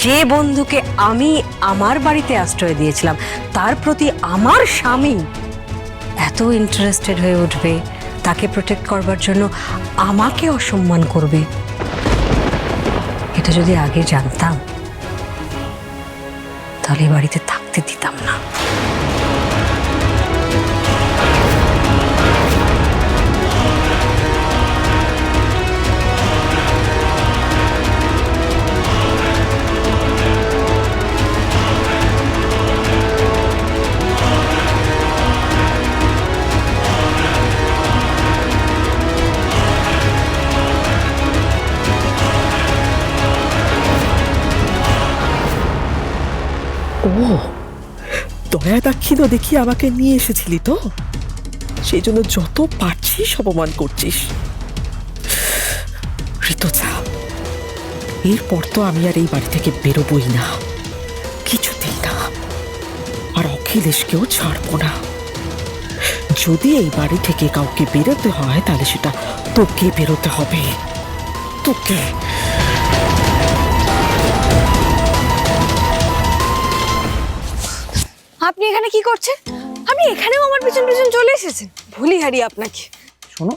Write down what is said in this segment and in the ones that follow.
যে বন্ধুকে আমি আমার বাড়িতে আশ্রয় দিয়েছিলাম তার প্রতি আমার স্বামী এত ইন্টারেস্টেড হয়ে উঠবে, তাকে প্রোটেক্ট করবার জন্য আমাকে অসম্মান করবে, এটা যদি আগে জানতাম তাহলে বাড়িতে থাকতে দিতাম না। ও দয়া দাক্ষিণ দেখি আমাকে নিয়ে এসেছিলি তো, সেই জন্য যত পারছিস অপমান করছিস। ঋতুজা, এরপর তো আমি আর এই বাড়ি থেকে বেরোবই না, কিছুতেই না। আর অখিলেশকেও ছাড়বো না। যদি এই বাড়ি থেকে কাউকে বেরোতে হয় তাহলে সেটা তোকে বেরোতে হবে, তোকে। আপনি এখানে কি করছেন? আপনি এখানেও আমার পিছন পিছন চলে এসেছেন? ভুলি হারিয়ে আপনাকে। শোনো,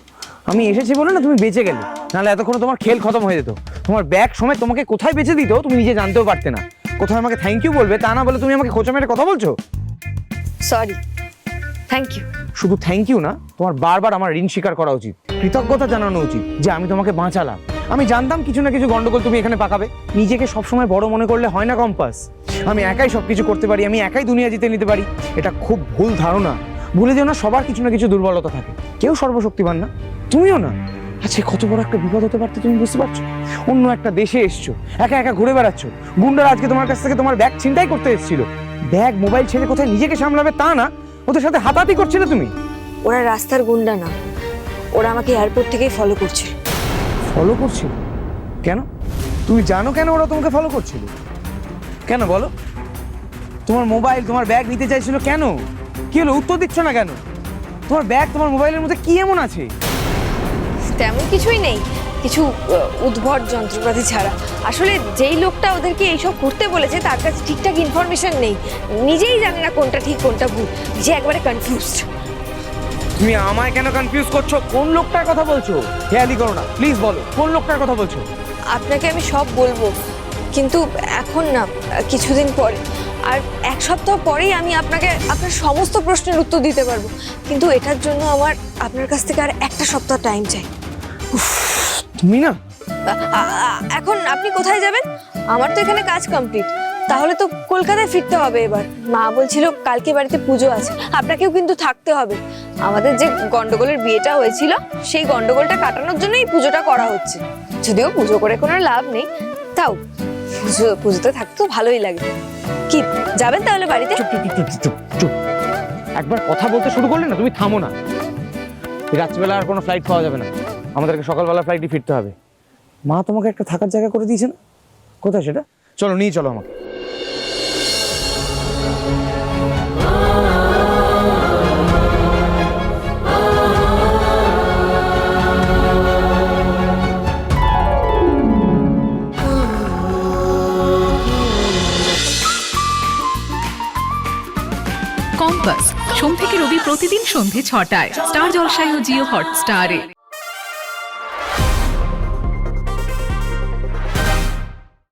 আমি এসেছি বলে না তুমি বেঁচে গেলে, নাহলে এতক্ষণ তোমার খেল খতম হয়ে যেত। তোমার ব্যাগ সময় তোমাকে কোথায় বেঁচে দিত তুমি নিজে জানতেও পারতে না। কোথায় আমাকে থ্যাংক ইউ বলবে তা না বলে তুমি আমাকে খোঁচা মেরে কথা বলছো। Sorry, thank you. শুধু থ্যাংক ইউ না, তোমার বারবার আমার ঋণ স্বীকার করা উচিত, কৃতজ্ঞতা জানানো উচিত যে আমি তোমাকে বাঁচালাম। আমি জানতাম কিছু না কিছু গন্ডগোল তুমি এখানে পাকাবে। নিজেকে সবসময় বড় মনে করলে হয় না কম্পাস। আমি একাই সবকিছু করতে পারি, আমি একাই দুনিয়া জিতে নিতে পারি, এটা খুব ভুল ধারণা। ভুলে যেও না, সবার কিছু না কিছু দুর্বলতা থাকে, কেউ সর্বশক্তিমান না, তুমিও না। আচ্ছা, কত বড় একটা বিপদ হতে পারতো তুমি বুঝতে পারছো? অন্য একটা দেশে এসছো, একা একা ঘুরে বেড়াচ্ছ, গুন্ডারা আজকে তোমার কাছ থেকে তোমার ব্যাগ ছিনতাই করতে এসেছিল। ব্যাগ মোবাইল ছেড়ে কোথায় নিজেকে সামলাবে তা না, ওদের সাথে হাতাহাতি করছিলে তুমি। ওরা রাস্তার গুন্ডা না, ওরা আমাকে এয়ারপোর্ট থেকেই ফলো করছিল। ফলো করছিল? কেন? তুমি জানো কেন ওরা তোমাকে ফলো করছিল? কেন বলো? তোমার মোবাইল তোমার ব্যাগ নিতে চাইছিল কেন? কি হলো, উত্তর দিচ্ছ না কেন? তোমার ব্যাগ তোমার মোবাইলের মধ্যে কি এমন আছে? তেমন কিছুই নেই, কিছু উদ্ভট যন্ত্রপাতি ছাড়া। আসলে যেই লোকটা ওদেরকে এইসব করতে বলেছে তার কাছে ঠিকঠাক ইনফরমেশন নেই, নিজেই জানে না কোনটা ঠিক কোনটা ভুল, যে একবারে কনফিউজড। তুমি আমায় কেন কনফিউজ করছো? কোন লোকটার কথা বলছো? হেয়ালি করো না, প্লিজ বলো কোন লোকটার কথা বলছো। আপনাকে আমি সব বলবো, কিন্তু এখন না, কিছুদিন পরে। আর এক সপ্তাহ পরেই আমি আপনাকে আপনার সমস্ত প্রশ্নের উত্তর দিতে পারবো, কিন্তু এটার জন্য আমার আপনার কাছ থেকে আর একটা সপ্তাহ টাইম চাই। তুমি না, এখন আপনি কোথায় যাবেন? আমার তো এখানে কাজ কমপ্লিট, তাহলে তো কলকাতায় ফিরতে হবে। এবার মা বলছিল কালকে বাড়িতে পুজো আছে, আপনাকেও কিন্তু থাকতে হবে। আমাদের যে গন্ডগোলের বিয়েটা হয়েছিল সেই গন্ডগোলটা কাটানোর জন্যই পুজোটা করা হচ্ছে। যদিও পুজো করে কোনো লাভ নেই, তাও পুজোতে থাকতে তো ভালোই লাগে। কি যাবেন তাহলে বাড়িতে? চুপ চুপ চুপ চুপ চুপ। একবার কথা বলতে শুরু করলে না তুমি থামো না। রাত্রিবেলা আর কোনো ফ্লাইট পাওয়া যাবে না, আমাদেরকে সকালবেলা ফ্লাইটে ফিরতে হবে। মা তোমাকে একটা থাকার জায়গা করে দিয়েছে না, কোথায় সেটা? চলো নিয়ে চলো আমাকে। কম্পাস সোম থেকে রবি প্রতিদিন সন্ধে ৬টায় স্টার জলসায় ও জিও হটস্টারে।